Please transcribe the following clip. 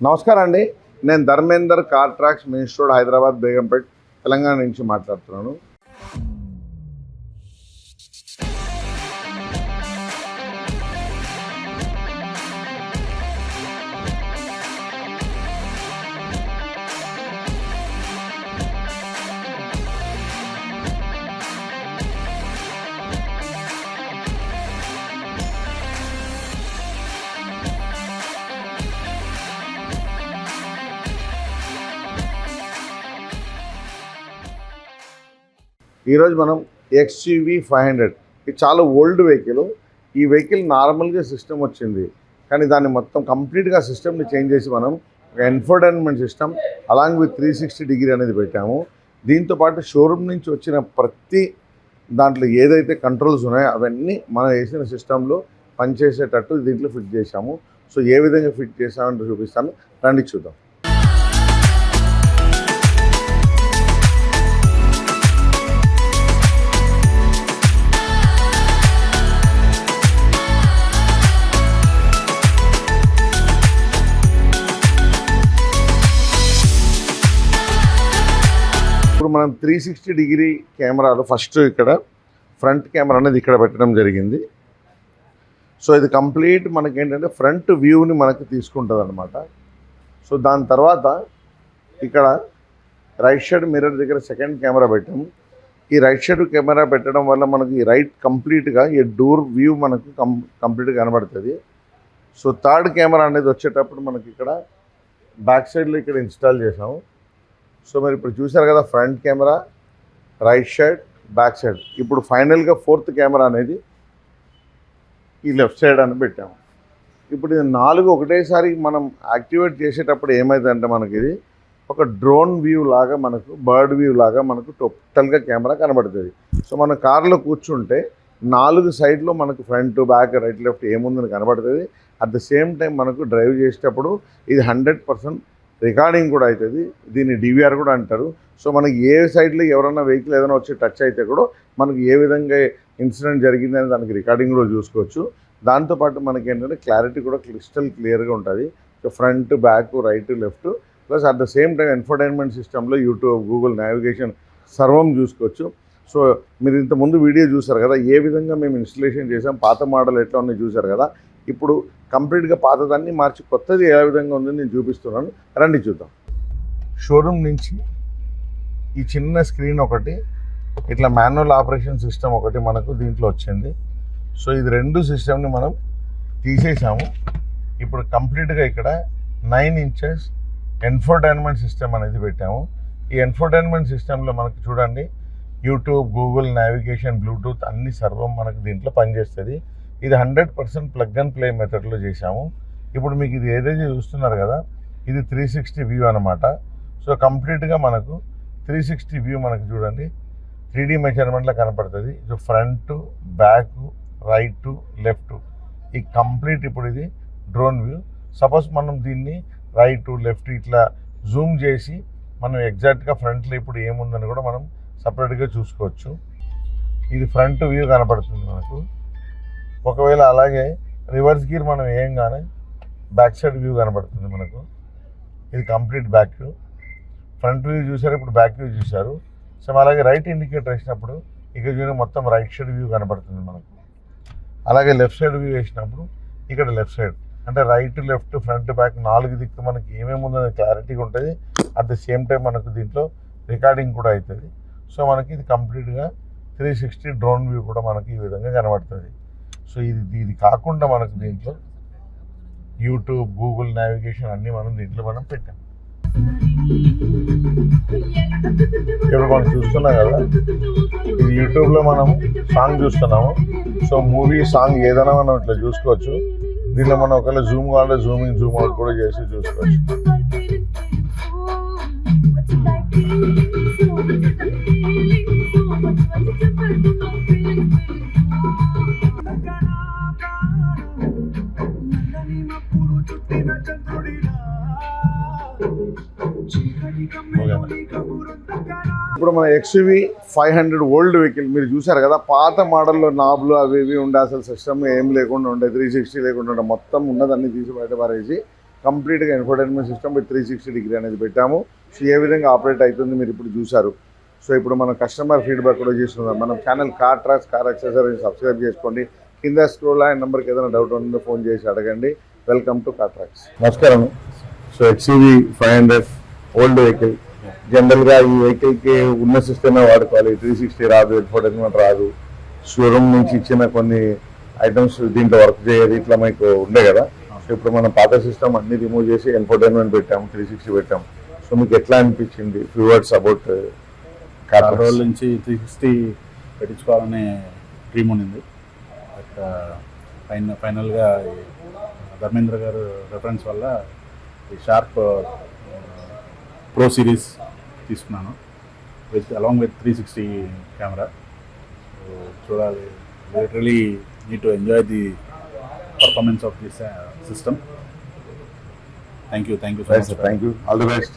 నమస్కారం అండి. నేను Dharmender car tracks main road Hyderabad Begumpet Telangana నుంచి మాట్లాడుతున్నాను. ఈరోజు మనం XUV 500 ఇది చాలా ఓల్డ్ వెహికల్. ఈ వెహికల్ నార్మల్గా సిస్టమ్ వచ్చింది, కానీ దాన్ని మొత్తం కంప్లీట్గా సిస్టమ్ని చేంజ్ చేసి మనం ఒక ఎన్ఫోటైన్మెంట్ సిస్టమ్ అలాంగ్ విత్ 360 డిగ్రీ అనేది పెట్టాము. దీంతోపాటు షోరూమ్ నుంచి వచ్చిన ప్రతి దాంట్లో ఏదైతే కంట్రోల్స్ ఉన్నాయో అవన్నీ మనం వేసిన సిస్టంలో పనిచేసేటట్టు దీంట్లో ఫిట్ చేశాము. సో ఏ విధంగా ఫిట్ చేసామని చూపిస్తాను, రండి చూద్దాం. ఇప్పుడు మనం 360 డిగ్రీ కెమెరాలు ఫస్ట్ ఇక్కడ ఫ్రంట్ కెమెరా అనేది ఇక్కడ పెట్టడం జరిగింది. సో ఇది కంప్లీట్ మనకేంటంటే ఫ్రంట్ వ్యూని మనకు తీసుకుంటుంది అనమాట. సో దాని తర్వాత ఇక్కడ రైట్ సైడ్ మిర్రర్ దగ్గర సెకండ్ కెమెరా పెట్టాము. ఈ రైట్ సైడ్ కెమెరా పెట్టడం వల్ల మనకి ఈ రైట్ కంప్లీట్గా ఈ డోర్ వ్యూ మనకు కంప్లీట్గా కనబడుతుంది. సో థర్డ్ కెమెరా అనేది వచ్చేటప్పుడు మనకి ఇక్కడ బ్యాక్ సైడ్లో ఇక్కడ ఇన్స్టాల్ చేసాము. సో మరి ఇప్పుడు చూసారు కదా, front camera, right side, back side. ఇప్పుడు ఫైనల్గా ఫోర్త్ కెమెరా అనేది ఈ లెఫ్ట్ సైడ్ అని పెట్టాము. ఇప్పుడు ఇది 4 ఒకటేసారి మనం యాక్టివేట్ చేసేటప్పుడు ఏమైందంటే మనకి ఇది ఒక డ్రోన్ వ్యూ లాగా, మనకు బర్డ్ వ్యూ లాగా మనకు టోటల్గా కెమెరా కనబడుతుంది. సో మన కార్లో కూర్చుంటే 4 సైడ్లో మనకు ఫ్రంట్, బ్యాక్, రైట్, లెఫ్ట్ ఏముందని కనబడుతుంది. అట్ ద సేమ్ టైం మనకు డ్రైవ్ చేసేటప్పుడు ఇది 100% రికార్డింగ్ కూడా అవుతుంది. దీన్ని DVR కూడా అంటారు. సో మనకి ఏ సైడ్లో ఎవరైనా వెహికల్ ఏదైనా వచ్చి టచ్ అయితే కూడా మనకు ఏ విధంగా ఇన్సిడెంట్ జరిగిందని దానికి రికార్డింగ్ కూడా చూసుకోవచ్చు. దాంతోపాటు మనకి ఏంటంటే క్లారిటీ కూడా క్రిస్టల్ క్లియర్గా ఉంటుంది. So front, back, right, left, plus at the same time infotainment సిస్టంలో యూట్యూబ్, గూగుల్ నావిగేషన్ సర్వం చూసుకోవచ్చు. సో మీరు ఇంతకుముందు వీడియో చూసారు కదా, ఏ విధంగా మేము ఇన్స్టలేషన్ చేసాం, పాత మోడల్ ఎట్లా ఉన్నాయి చూసారు కదా. ఇప్పుడు కంప్లీట్గా పాతదాన్ని మార్చి కొత్తది ఏ విధంగా ఉందని నేను చూపిస్తున్నాను, రండి చూద్దాం. షోరూమ్ నుంచి ఈ చిన్న స్క్రీన్ ఒకటి, ఇట్లా మాన్యువల్ ఆపరేషన్ సిస్టమ్ ఒకటి మనకు దీంట్లో వచ్చింది. సో ఇది 2 సిస్టమ్ని మనం తీసేసాము. ఇప్పుడు కంప్లీట్గా ఇక్కడ 9 ఇంచెస్ ఎన్ఫోటైన్మెంట్ సిస్టమ్ అనేది పెట్టాము. ఈ ఎన్ఫోటైన్మెంట్ సిస్టంలో మనకు చూడండి యూట్యూబ్, గూగుల్ నావిగేషన్, బ్లూటూత్ అన్ని సర్వం మనకు దీంట్లో పనిచేస్తుంది. ఇది 100% ప్లగ్ అండ్ ప్లే మెథడ్లో చేశాము. ఇప్పుడు మీకు ఇది ఏదైతే చూస్తున్నారు కదా, ఇది 360 వ్యూ అనమాట. సో కంప్లీట్గా మనకు 360 వ్యూ మనకు చూడండి 3D మెజర్మెంట్లో కనపడుతుంది. So front, back, right, left ఈ కంప్లీట్ ఇప్పుడు ఇది డ్రోన్ వ్యూ. సపోజ్ మనం దీన్ని రైట్, లెఫ్ట్ ఇట్లా జూమ్ చేసి మనం ఎగ్జాక్ట్గా ఫ్రంట్లో ఇప్పుడు ఏముందని కూడా మనం సపరేట్గా చూసుకోవచ్చు. ఇది ఫ్రంట్ వ్యూ కనపడుతుంది మనకు. ఒకవేళ అలాగే రివర్స్ గీర్ మనం వేయంగానే బ్యాక్ సైడ్ వ్యూ కనబడుతుంది మనకు. ఇది complete back view. Front view చూసారు, ఇప్పుడు బ్యాక్ వ్యూ చూశారు. సో అలాగే రైట్ ఇండికేటర్ వేసినప్పుడు ఇక్కడ చూడండి మొత్తం రైట్ సైడ్ వ్యూ కనబడుతుంది మనకు. అలాగే లెఫ్ట్ సైడ్ వ్యూ వేసినప్పుడు ఇక్కడ లెఫ్ట్ సైడ్ అంటే రైట్, లెఫ్ట్, ఫ్రంట్, బ్యాక్ 4 దిక్కు మనకి ఏమేమి ఉందని క్లారిటీగా ఉంటుంది. అట్ ద సేమ్ టైం మనకు దీంట్లో రికార్డింగ్ కూడా అవుతుంది. సో మనకి ఇది కంప్లీట్గా 360 డ్రోన్ వ్యూ కూడా మనకి ఈ విధంగా కనబడుతుంది. సో ఇది కాకుండా మనకు దీంట్లో యూట్యూబ్, గూగుల్ నావిగేషన్ అన్నీ మనం దీంట్లో మనం పెట్టాం. ఇప్పుడు మనం చూస్తున్నాం కదా, ఇది యూట్యూబ్లో మనం సాంగ్ చూస్తున్నాము. సో మూవీ, సాంగ్ ఏదైనా మనం ఇట్లా చూసుకోవచ్చు. దీనిలో మనం ఒకవేళ జూమ్ కావాలంటే జూమింగ్, జూమ్ అవుట్ కూడా చేసి చూసుకోవచ్చు. ఇప్పుడు మన XUV 500 ఓల్డ్ వెహికల్ మీరు చూసారు కదా, పాత మోడల్లో నాబ్లు అవి ఇవి ఉండే, అసలు సిస్టమ్ ఏం లేకుండా ఉండే, 360 లేకుండా ఉండే, మొత్తం ఉన్నదన్నీ తీసి బయట పారేసి కంప్లీట్గా ఇన్ఫోటైన్మెంట్ సిస్టమ్ విత్ 360 డిగ్రీ అనేది పెట్టాము. సో ఏ విధంగా ఆపరేట్ అవుతుంది మీరు ఇప్పుడు చూసారు. సో ఇప్పుడు మనం కస్టమర్ ఫీడ్బ్యాక్ కూడా చేస్తున్నాం. మనం channel car tracks car accessories subscribe చేసుకోండి. కింద స్క్రోల్ అయిన నెంబర్కి ఏదైనా డౌట్ ఉంటుందో ఫోన్ చేసి అడగండి. Welcome to car tracks. నమస్కారం. So XUV 500 old vehicle. జనరల్గా ఈ వెహికల్కి ఉన్న సిస్టమే వాడుకోవాలి. 360 రాదు, ఇన్ఫోటైన్మెంట్ రాదు. షోరూమ్ నుంచి ఇచ్చిన కొన్ని ఐటమ్స్ దీంట్లో వర్క్ చేయదు, ఇట్లా మీకు ఉండే కదా. సో ఇప్పుడు మనం పాత సిస్టమ్ అన్ని రిమూవ్ చేసి ఇన్ఫోటైన్మెంట్ పెట్టాము, 360 పెట్టాము. సో మీకు ఎట్లా అనిపించింది? ఫ్యూ వర్డ్స్ అబౌట్ చాలా రోజుల నుంచి 360 పెట్టించుకోవాలనే డ్రీమ్ ఉండింది. బట్ ఫైనల్గా ధర్మేంద్ర గారు రెఫరెన్స్ వల్ల ఈ షార్ప్ ప్రో సిరీస్ తీసుకున్నాను అలాంగ్ విత్ 360 కెమెరా. సో చూడాలి, literally need to enjoy the performance of this system. Thank you so much. Thank you. All the best.